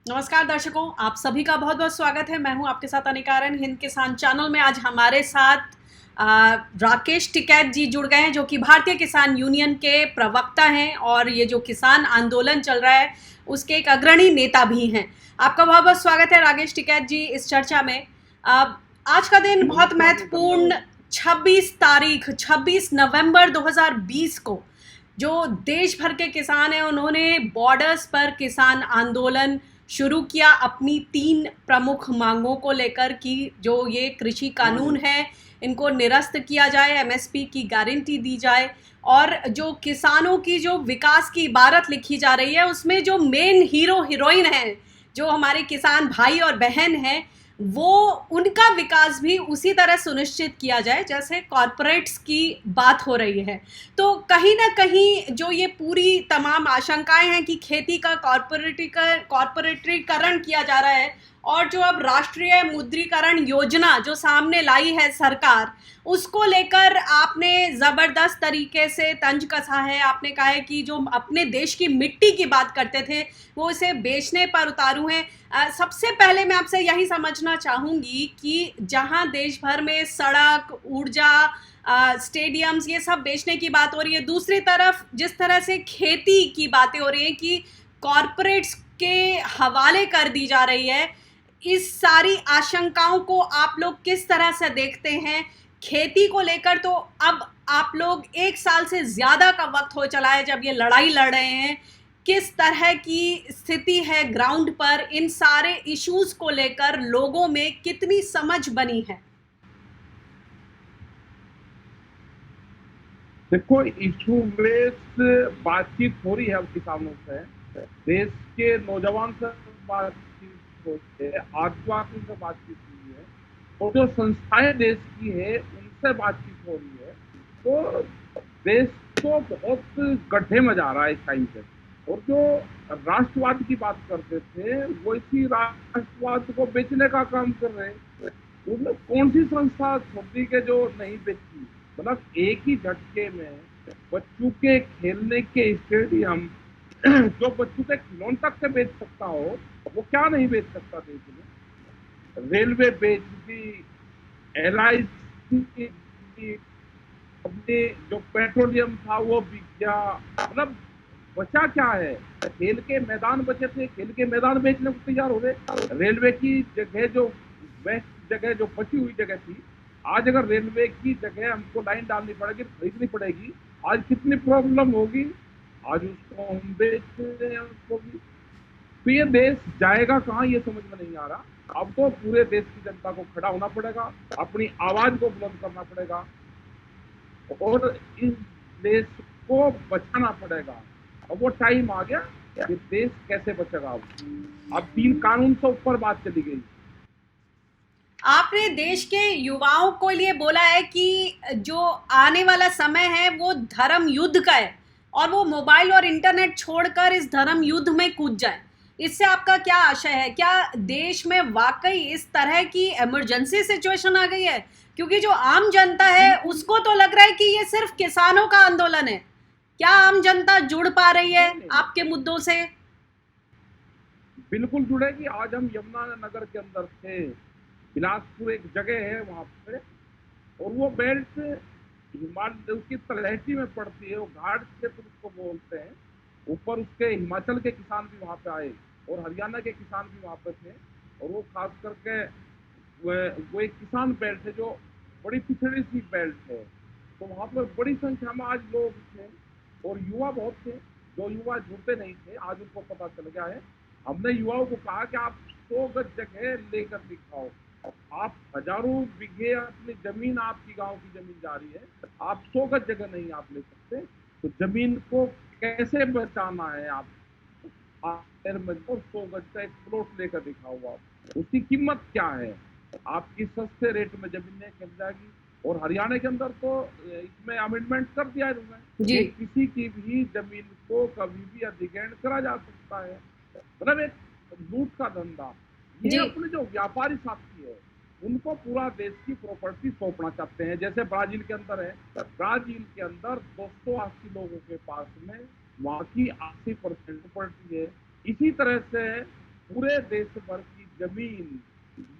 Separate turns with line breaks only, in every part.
नमस्कार दर्शकों, आप सभी का बहुत बहुत स्वागत है। मैं हूं आपके साथ अनिकारन। हिंद किसान चैनल में आज हमारे साथ राकेश टिकैत जी जुड़ गए हैं, जो कि भारतीय किसान यूनियन के प्रवक्ता हैं और ये जो किसान आंदोलन चल रहा है उसके एक अग्रणी नेता भी हैं। आपका बहुत बहुत स्वागत है राकेश टिकैत जी इस चर्चा में। आज का दिन बहुत
नमस्कार जी,
महत्वपूर्ण।
धन्यवाद।
26 नवंबर 2020 को जो देश भर के किसान हैं उन्होंने बॉर्डर्स पर किसान आंदोलन शुरू किया अपनी 3 प्रमुख मांगों को लेकर कि जो ये कृषि कानून है इनको निरस्त किया जाए, एमएसपी की गारंटी दी जाए और जो किसानों की जो विकास की इबारत लिखी जा रही है उसमें जो मेन हीरो हीरोइन है, जो हमारे किसान भाई और बहन हैं, वो उनका विकास भी उसी तरह सुनिश्चित किया जाए जैसे कॉरपोरेट्स की बात हो रही है। तो कहीं ना कहीं जो ये पूरी तमाम आशंकाएं हैं कि खेती का कॉरपोरेटीकरण किया जा रहा है और जो अब राष्ट्रीय मुद्रीकरण योजना जो सामने लाई है सरकार, उसको लेकर आपने जबरदस्त तरीके से तंज कसा है। आपने कहा है कि जो अपने देश की मिट्टी की बात करते थे वो इसे बेचने पर उतारू हैं। सबसे पहले मैं आपसे यही समझना चाहूंगी कि जहां देश भर में सड़क, ऊर्जा, स्टेडियम्स ये सब बेचने की बात हो रही है, दूसरी तरफ जिस तरह से खेती की बातें हो रही हैं कि कॉरपोरेट्स के हवाले कर दी जा रही है, इस सारी आशंकाओं को आप लोग किस तरह से देखते हैं? खेती को लेकर तो अब आप लोग 1 साल से ज्यादा का वक्त हो चला है जब ये लड़ाई लड़ रहे हैं। किस तरह की स्थिति है ग्राउंड पर? इन सारे इश्यूज को लेकर लोगों में कितनी समझ बनी है?
देखो, इशू बेस्ड बातचीत हो रही है अब किसानों से। देश के नौजवान से बातचीत हो रही है, आदिवासी से बातचीत हुई है और जो संस्थाएं देश की है उनसे बातचीत हो रही है। तो देश को बहुत गड्ढे में जा रहा है इस टाइम पे। और जो राष्ट्रवाद की बात करते थे वो इसी राष्ट्रवाद को बेचने का काम कर रहे हैं। उसमें कौन सी संस्था छोटी के जो नहीं बेचती? मतलब एक ही झटके में बच्चों के खेलने के स्टेडियम जो बच्चों के खिलौने तक से बेच सकता हो वो क्या नहीं बेच सकता देश में? रेलवे बेच दी, LIC, अपने जो पेट्रोलियम था वो बिक गया। मतलब बचा क्या है? खेल के मैदान बचे थे, खेल के मैदान बेचने को तैयार हो गए। रेलवे की जगह जो बेस्ट जगह जो बची हुई जगह थी, आज अगर रेलवे की जगह हमको लाइन डालनी पड़ेगी, खरीदनी पड़ेगी, आज कितनी प्रॉब्लम होगी। आज उसको हम बेच रहे हैं उसको भी। तो ये देश जाएगा कहाँ ये समझ में नहीं आ रहा। अब तो पूरे देश की जनता को खड़ा होना पड़ेगा, अपनी आवाज को बुलंद करना पड़ेगा और इस देश को बचाना पड़ेगा। और वो टाइम आ गया कि देश कैसे बचेगा। अब 3 कानून से ऊपर बात चली गई।
आपने देश के युवाओं को लिए बोला है कि जो आने वाला समय है वो धर्म युद्ध का है और वो मोबाइल और इंटरनेट छोड़कर इस धर्म युद्ध में कूद जाए। इससे आपका क्या आशय है? क्या देश में वाकई इस तरह की इमरजेंसी सिचुएशन आ गई है? क्योंकि जो आम जनता है
बिल्कुल।
उसको तो लग रहा है कि ये सिर्फ किसानों का आंदोलन है। क्या आम जनता जुड़ पा रही है
नहीं नहीं नहीं,
आपके मुद्दों से?
बिल्कुल जुड़ेगी। आज हम यमुना नगर के अंदर थे, बिलासपुर एक जगह है वहां पे, और वो बेल्ट हिमालय उसकी तलहटी में पड़ती है, वो घाट क्षेत्र उसको बोलते हैं। ऊपर उसके हिमाचल के किसान भी वहां पे आए और हरियाणा के किसान भी वहां पे थे। और वो खास करके वो एक किसान बेल्ट है जो बड़ी पिछड़ी सी बेल्ट है। तो वहां पर बड़ी संख्या में आज लोग थे और युवा बहुत थे। जो युवा जुड़ते नहीं थे आज उनको पता चल गया है। हमने युवाओं को कहा कि आप 100 गज जगह लेकर दिखाओ। आप हजारों बीघे अपनी जमीन, आपकी गांव की जमीन जा रही है, आप 100 गज जगह नहीं आप ले सकते। तो जमीन को कैसे बचाना है? आप 100 गज का एक प्लॉट लेकर दिखाओ। आप उसकी कीमत क्या है? आपकी सस्ते रेट में जमीनें खरीद जाएगी। और हरियाणा के अंदर तो इसमें अमेंडमेंट कर दिया है उन्होंने
जी।
कि किसी की भी जमीन को कभी भी अधिग्रहण करा जा सकता है। मतलब एक लूट का धंधा। ये
जी।
अपने जो व्यापारी साथी है उनको पूरा देश की प्रॉपर्टी सौंपना चाहते हैं। जैसे ब्राजील के अंदर है, ब्राजील के अंदर 280 लोगों के पास में वहां की 80% प्रॉपर्टी है। इसी तरह से पूरे देश भर की जमीन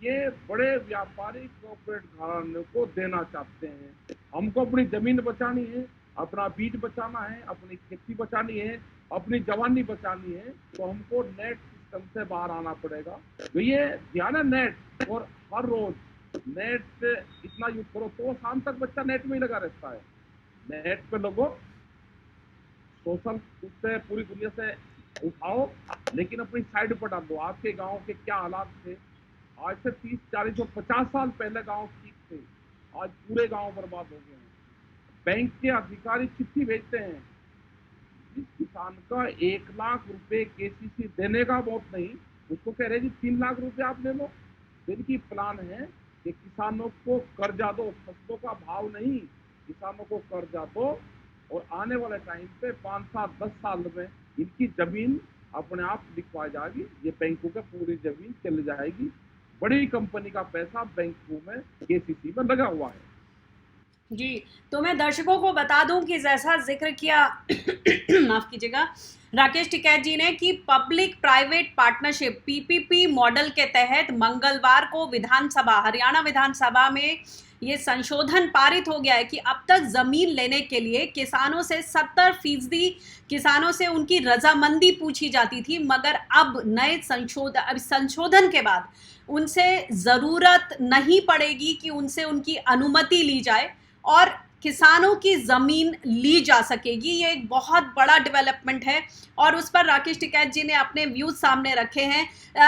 ये बड़े व्यापारी कॉर्पोरेट घराने को देना चाहते हैं। हमको अपनी जमीन बचानी है, अपना बीज बचाना है, अपनी खेती बचानी है, अपनी जवानी बचानी है, तो हमको नेट सिस्टम से बाहर आना पड़ेगा। तो ये ध्यान है नेट, और हर रोज नेट इतना यूज करो तो शाम तक बच्चा नेट में ही लगा रहता है। नेट पे लोगों सोशल उससे पूरी दुनिया से उठाओ, लेकिन अपनी साइड पर डाल दो। आपके गांव के क्या हालात थे आज से 30, 40 और 50 साल पहले गांव ठीक थे, आज पूरे गांव बर्बाद हो गए हैं। बैंक के अधिकारी चिट्ठी भेजते हैं, जिस किसान का 1 लाख रुपए केसीसी देने का बहुत नहीं, उसको कह रहे जी 3 लाख रुपए आप ले लो। इनकी प्लान है कि किसानों को कर्जा दो, फसलों का भाव नहीं, किसानों को कर्जा दो, और आने वाले टाइम पे 5 साल 10 साल में इनकी जमीन अपने आप लिखवाई जाएगी। ये बैंकों के पूरी जमीन चली जाएगी। बड़ी कंपनी का पैसा बैंकों में केसीसी में लगा हुआ है।
जी, तो मैं दर्शकों को बता दूं कि जैसा जिक्र किया माफ कीजिएगा राकेश टिकैत जी ने, कि public private partnership PPP model के तहत मंगलवार को विधानसभा, हरियाणा विधानसभा में ये संशोधन पारित हो गया है कि अब तक जमीन लेने के लिए किसानों से 70% किसानों से उनकी रजामंदी पूछी जाती थी, मगर अब नए संशोधन के बाद उनसे जरूरत नहीं पड़ेगी कि उनसे उनकी अनुमति ली जाए और किसानों की जमीन ली जा सकेगी। ये एक बहुत बड़ा डेवलपमेंट है और उस पर राकेश टिकैत जी ने अपने व्यूज सामने रखे हैं।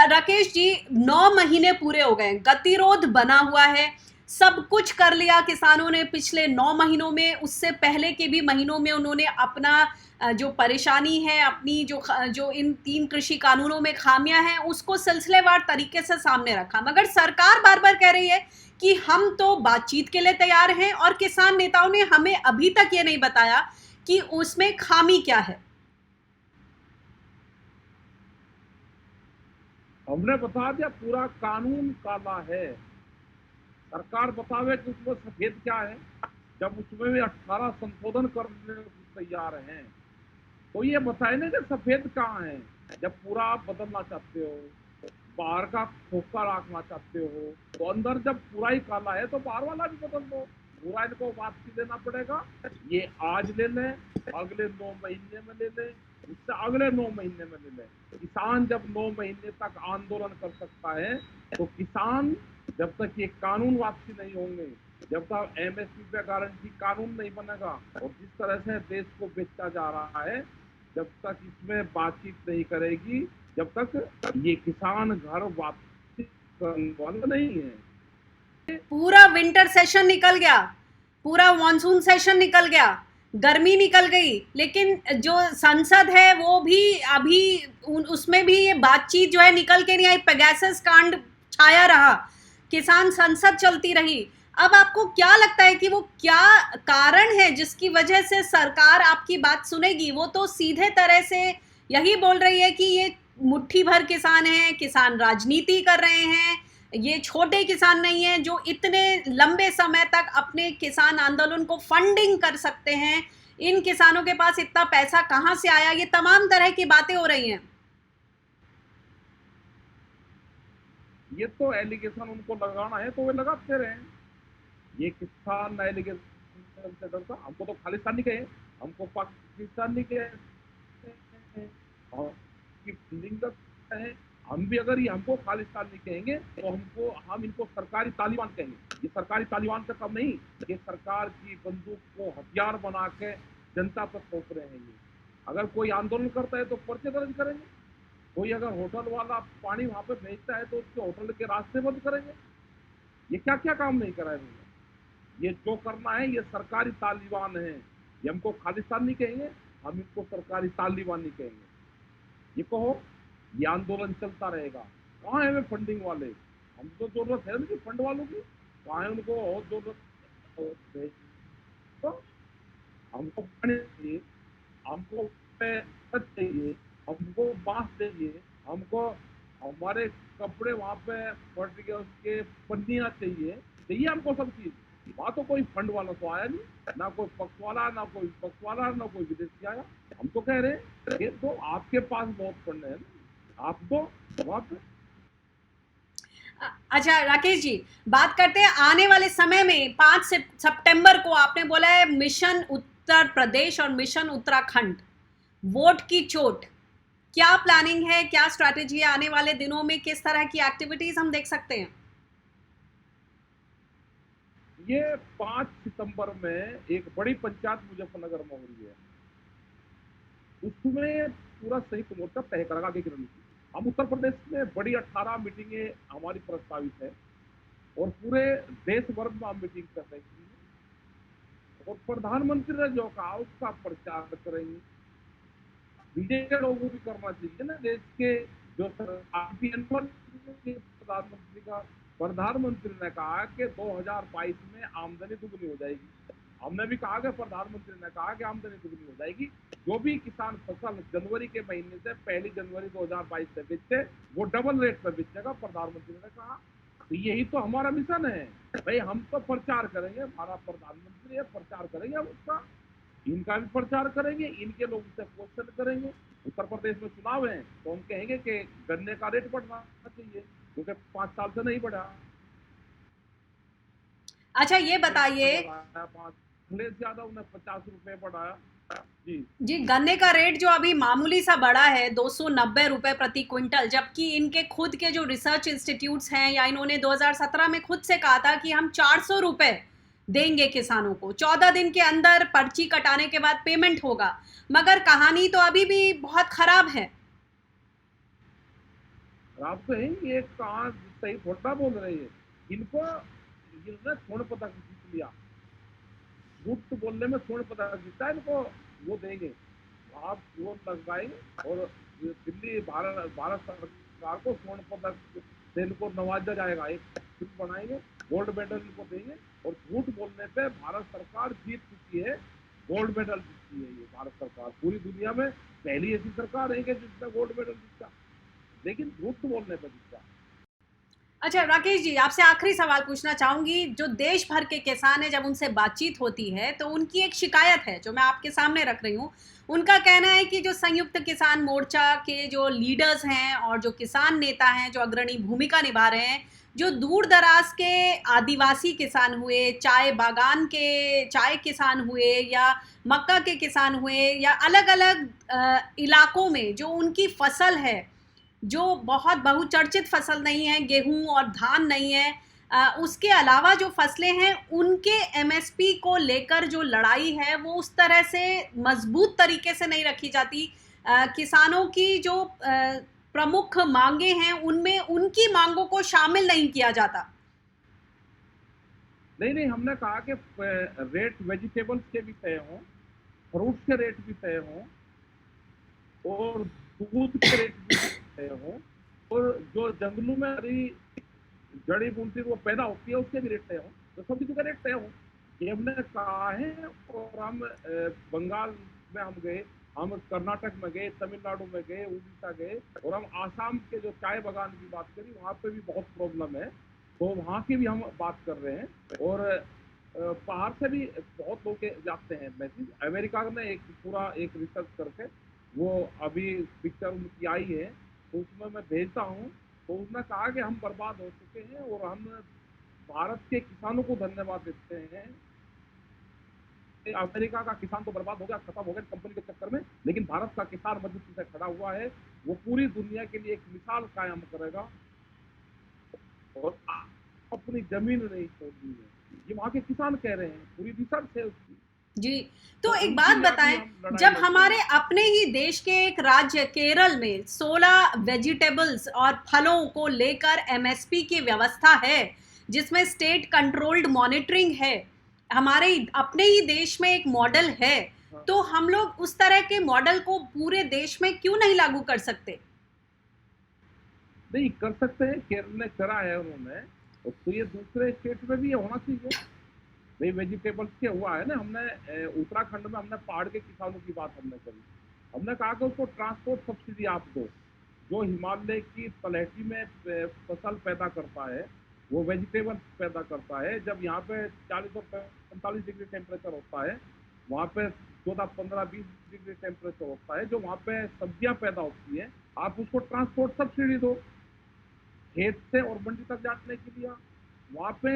राकेश जी, 9 महीने पूरे हो गए, गतिरोध बना हुआ है, सब कुछ कर लिया किसानों ने पिछले 9 महीनों में। उससे पहले के भी महीनों में उन्होंने अपना जो परेशानी है, अपनी जो इन 3 कृषि कानूनों में खामियां हैं, उसको सिलसिलेवार तरीके से सामने रखा। मगर सरकार बार बार कह रही है कि हम तो बातचीत के लिए तैयार हैं, और किसान नेताओं ने हमें अभी तक ये नहीं बताया कि उसमें खामी क्या है।
हमने बता दिया पूरा कानून काला है। सरकार बतावे कि उसमें सफेद क्या है, जब उसमें भी 18 संशोधन करने को तैयार हैं, तो ये बताए ना कि सफेद कहाँ है। जब पूरा आप बदलना चाहते हो, बाहर का खोखा रखना चाहते हो, तो अंदर जब पूरा ही काला है तो बाहर वाला भी बदल दो। पूरा इनको वापसी देना पड़ेगा। ये आज ले लें, अगले 9 महीने में ले लें, उससे अगले 9 महीने में ले लें। किसान जब 9 महीने तक आंदोलन कर सकता है, तो किसान जब तक ये कानून वापसी नहीं होंगे, जब तक एमएसपी पे गारंटी कानून नहीं बनेगा, और जिस तरह से देश को बेचा जा रहा है, जब तक इसमें बातचीत नहीं करेगी, जब तक ये किसान घर वापसी करने वाला नहीं है।
पूरा विंटर सेशन निकल गया, पूरा मॉनसून सेशन निकल गया, गर्मी निकल गई, लेकिन जो संसद है वो भी अभी उसमें भी ये बातचीत जो है निकल के नहीं आई। पेगासस कांड छाया रहा, किसान संसद चलती रही। अब आपको क्या लगता है कि वो क्या कारण है जिसकी वजह से सरकार आपकी बात सुनेगी? वो तो सीधे तरह से यही बोल रही है कि ये मुट्ठी भर किसान हैं, किसान राजनीति कर रहे हैं, ये छोटे किसान नहीं हैं जो इतने लंबे समय तक अपने किसान आंदोलन को फंडिंग कर सकते हैं, इन किसानों के पास इतना पैसा कहां से आया, ये तमाम तरह की बातें हो रही हैं।
ये तो एलिगेशन उनको लगाना है तो वे लगाते रहे। ये किसान एलिगेशन से डरता, हमको तो खालिस्तानी कहे, हमको पाकिस्तानी कहे, और फंडिंग है। हम भी अगर ये हमको खालिस्तानी कहेंगे तो हम इनको सरकारी तालिबान कहेंगे। ये सरकारी तालिबान का काम नहीं, ये सरकार की बंदूक को हथियार बना के जनता पर थोप रहे हैं। ये अगर कोई आंदोलन करता है तो पर्चे दर्ज करेंगे, कोई अगर होटल वाला पानी वहां पे भेजता है तो उसके होटल के रास्ते बंद करेंगे। ये क्या क्या काम नहीं करा है। ये जो करना है ये सरकारी तालिबान है। ये हमको खालिस्तान नहीं कहेंगे, हम इनको सरकारी तालिबान नहीं कहेंगे। ये कहो, ये आंदोलन चलता रहेगा। कहाँ है वे फंडिंग वाले? हम तो जरूरत है उनकी फंड वालों की, कहाँ है उनको और जरूरत? तो हमको पानी चाहिए, हमको चाहिए, हमको बांस चाहिए, हमको हमारे कपड़े वहाँ पे फट गए उसके पन्नियाँ चाहिए हमको सब चीज। वहाँ तो कोई फंड वाला तो आया नहीं, ना कोई पक्ष वाला, ना कोई विपक्ष वाला, ना कोई विदेशी आया। हम तो कह रहे हैं ये तो आपके पास बहुत फंड है, आप तो वहाँ पे।
अच्छा राकेश जी, बात करते हैं आने वाले समय में। 5 सितंबर को आपने बोला है मिशन उत्तर प्रदेश और मिशन उत्तराखंड, वोट की चोट। क्या प्लानिंग है, क्या स्ट्रैटेजी है आने वाले दिनों में, किस तरह की एक्टिविटीज हम देख सकते हैं?
ये 5 सितंबर में एक बड़ी पंचायत मुजफ्फरनगर में हो रही है, उसमें पूरा संयुक्त मोर्चा तय करेगा आगे की रणनीति। हम उत्तर प्रदेश में बड़ी 18 मीटिंगें हमारी प्रस्तावित है और पूरे देश भर में हम मीटिंग कर रहे हैं और प्रधानमंत्री ने जो कहा उसका प्रचार करेंगे। बीजेपी लोगों को भी करना चाहिए ना, देश के जो प्रधानमंत्री का, प्रधानमंत्री ने कहा कि 2022 में आमदनी दुगनी हो जाएगी। हमने भी कहा कि प्रधानमंत्री ने कहा कि आमदनी दुगनी हो जाएगी। जो भी किसान फसल जनवरी के महीने से 1 जनवरी 2022 से बेचे वो डबल रेट पे बेचेगा, प्रधानमंत्री ने कहा। तो यही तो हमारा मिशन है भाई। हम तो प्रचार करेंगे, हमारा प्रधानमंत्री है, प्रचार करेंगे हम उसका, इनका भी प्रचार करेंगे, इनके लोग से क्वेश्चन करेंगे। उत्तर प्रदेश में चुनाव है तो हम कहेंगे कि गन्ने का रेट बढ़ना चाहिए क्योंकि 5 साल से नहीं बढ़ा।
अच्छा ये बताइए।
अखिलेश यादव ने 50 रुपए बढ़ाया। जी
जी, गन्ने का रेट जो अभी मामूली सा बढ़ा है 290 रुपए प्रति क्विंटल, जबकि इनके खुद के जो रिसर्च इंस्टीट्यूट्स हैं, या इन्होंने 2017 में खुद से कहा था कि हम 400 रुपए देंगे किसानों को, 14 दिन के अंदर पर्ची कटाने के बाद पेमेंट होगा। मगर कहानी तो अभी भी बहुत खराब है।
आप तो है ये कहाँ सही थोड़ा बोल रहे हैं। इनको इन्होंने स्वर्ण पदक जीत लिया, झूठ बोलने में स्वर्ण पदक जीता है इनको, वो देंगे। आप वो लगवाएंगे और दिल्ली भारत सरकार को स्वर्ण पदक से इनको नवाजा जाएगा, एक फिल्म बनाएंगे, गोल्ड मेडल इनको देंगे। और झूठ बोलने पे भारत सरकार जीत चुकी है, गोल्ड मेडल जीती है ये भारत सरकार। पूरी दुनिया में पहली ऐसी सरकार है कि जिसने गोल्ड मेडल जीता, लेकिन झूठ बोलने पर जीता।
अच्छा राकेश जी, आपसे आखिरी सवाल पूछना चाहूंगी। जो देश भर के किसान हैं, जब उनसे बातचीत होती है तो उनकी एक शिकायत है जो मैं आपके सामने रख रही हूँ। उनका कहना है कि जो संयुक्त किसान मोर्चा के जो लीडर्स हैं और जो किसान नेता हैं जो अग्रणी भूमिका निभा रहे हैं, जो दूर दराज के आदिवासी किसान हुए, चाय बागान के चाय किसान हुए, या मक्का के किसान हुए, या अलग अलग इलाकों में जो उनकी फसल है, जो बहुत बहुचर्चित फसल नहीं है, गेहूं और धान नहीं है, उसके अलावा जो फसलें हैं उनके एमएसपी को लेकर जो लड़ाई है वो उस तरह से मजबूत तरीके से नहीं रखी जाती। किसानों की जो प्रमुख मांगे हैं उनमें उनकी मांगों को शामिल नहीं किया जाता।
नहीं नहीं, हमने कहा कि रेट वेजिटेबल्स के भी तय हों, फ्रूट्स के रेट भी तय हों और दूध के रेट भी तय हों, और जो जंगलों में हरी जड़ी बूटी वो पैदा होती है उसके भी रेट तय हों, तो सब चीज़ों का रेट तय हो, ये हमने कहा है। और हम बंगाल में हम गए, हम कर्नाटक में गए, तमिलनाडु में गए, उड़ीसा गए, और हम आसाम के जो चाय बागान की बात करी वहाँ पे भी बहुत प्रॉब्लम है, तो वहाँ की भी हम बात कर रहे हैं। और बाहर से भी बहुत लोग जाते हैं मैसेज। अमेरिका में एक पूरा एक रिसर्च करके वो अभी पिक्चर उनकी आई है तो उसमें मैं भेजता हूँ। तो उसने कहा कि हम बर्बाद हो चुके हैं और हम भारत के किसानों को धन्यवाद देते हैं। अमेरिका का किसान तो बर्बाद हो गया, खत्म हो गया कंपनी के चक्कर में, लेकिन भारत का किसान मजबूती से खड़ा हुआ है, वो पूरी दुनिया के लिए एक मिसाल कायम करेगा और अपनी जमीन नहीं छोड़नी है, ये वहाँ के किसान कह रहे हैं, पूरी रिसर्च है उसकी।
जी,
तो
तो एक
उनके
बात
लिए अभी
बताएं।
हम लड़ाई
जब
लड़ रहे
हमारे
हैं।
अपने ही देश के एक राज्य केरल में 16 वेजिटेबल्स और फलों को लेकर एमएसपी की व्यवस्था है, जिसमें स्टेट कंट्रोल्ड मॉनिटरिंग है, हमारे अपने ही देश में एक मॉडल है,
हाँ,
तो हम लोग उस तरह के मॉडल को पूरे देश में क्यों नहीं लागू कर सकते?
नहीं कर सकते हैं, केरल ने करा है उन्होंने, तो ये दूसरे स्टेट में भी ये होना चाहिए भाई। वेजिटेबल्स के हुआ है ना, हमने उत्तराखंड में हमने पहाड़ के किसानों की बात हमने करी, हमने कहा कि उसको ट्रांसपोर्ट सब्सिडी आप दो। जो हिमालय की तलहटी में फसल पैदा करता है वो वेजिटेबल्स पैदा करता है, जब यहाँ पे 40 और 45 डिग्री टेम्परेचर होता है, वहाँ पे 14-15-20 डिग्री टेम्परेचर होता है, जो वहाँ पे सब्जियां पैदा होती है, आप उसको ट्रांसपोर्ट सब्सिडी दो खेत से और मंडी तक जाने के लिए। वहाँ पे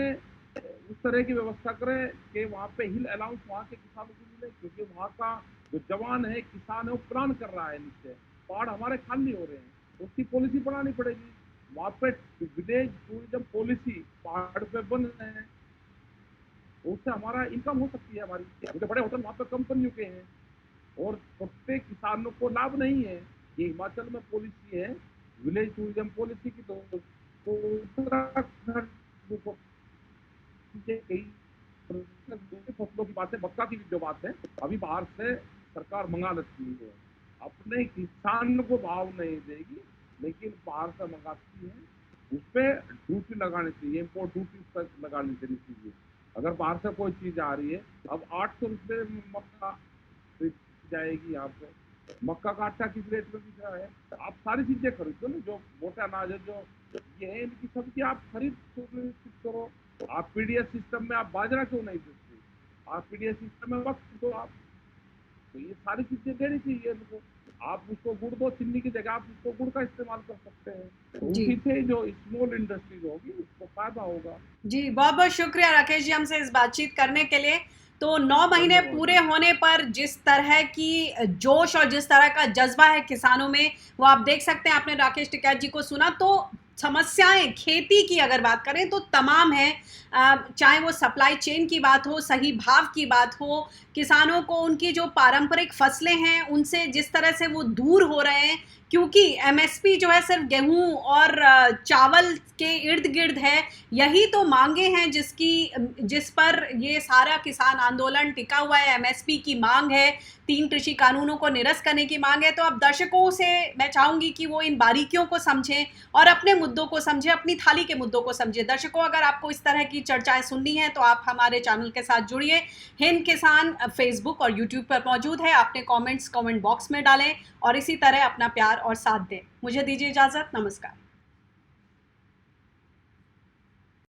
उस तरह की व्यवस्था करें कि वहाँ पे हिल अलाउंस वहाँ के किसानों को मिले, क्योंकि वहाँ का जो जवान है, किसान है, वो प्लान कर रहा है नीचे, पहाड़ हमारे खाली हो रहे हैं, तो उसकी पॉलिसी बनानी पड़ेगी। वहाँ पे विलेज टूरिज्म पॉलिसी पहाड़ पे बन रहे हैं, उससे हमारा इनकम हो सकती है हमारी। क्योंकि बड़े होटल वहाँ पे कंपनियों के हैं और छोटे किसानों को लाभ नहीं है। ये हिमाचल में पॉलिसी है विलेज टूरिज्म पॉलिसी की, तो उत्तराखंड को कई दूसरी फसलों की बात है, मक्का की जो बात है, अभी बाहर से सरकार मंगा लेती है, अपने किसान को भाव नहीं देगी, लेकिन बाहर से मंगाती है, उस पर ड्यूटी लगानी चाहिए, इम्पोर्ट ड्यूटी लगानी चाहिए। अगर बाहर से कोई चीज आ रही है, अब 800 रुपये में मक्का जाएगी यहाँ पे, मक्का का आटा किस रेट में बिक रहा है, आप सारी चीजें खरीदो ना, जो मोटे अनाज है, जो ये है, इनकी सब्जी आप खरीद करो। आप पीडीएस सिस्टम में आप बाजरा क्यों नहीं देते, आप पीडीएस सिस्टम में वक्त दो आप, तो ये सारी चीजें देनी चाहिए इनको। आप उसको गुड़ दो, चीनी की जगह आप उसको गुड़ का इस्तेमाल कर सकते हैं, तो
जी
उसी से जो स्मॉल इंडस्ट्रीज होगी उसको फायदा होगा।
जी, बहुत बहुत शुक्रिया राकेश जी हमसे इस बातचीत करने के लिए। तो 9 महीने पूरे होने पर जिस तरह की जोश और जिस तरह का जज्बा है किसानों में, वो आप देख सकते हैं। आपने राकेश टिकैत जी को सुना, तो समस्याएं खेती की अगर बात करें तो तमाम है, चाहे वो सप्लाई चेन की बात हो, सही भाव की बात हो, किसानों को उनकी जो पारंपरिक फसलें हैं उनसे जिस तरह से वो दूर हो रहे हैं, क्योंकि एमएसपी जो है सिर्फ गेहूं और चावल के इर्द गिर्द है। यही तो मांगे हैं जिस पर ये सारा किसान आंदोलन टिका हुआ है। एमएसपी की मांग है, 3 कृषि कानूनों को निरस्त करने की मांग है। तो अब दर्शकों से मैं चाहूंगी कि वो इन बारीकियों को समझें और अपने मुद्दों को समझें, अपनी थाली के मुद्दों को समझें। दर्शकों, अगर आपको इस तरह की चर्चाएं सुननी है तो आप हमारे चैनल के साथ जुड़िए। हिंद किसान फेसबुक और यूट्यूब पर मौजूद है। आपने कमेंट बॉक्स में डालें और इसी तरह अपना प्यार और साथ दें। मुझे दीजिए इजाजत। नमस्कार।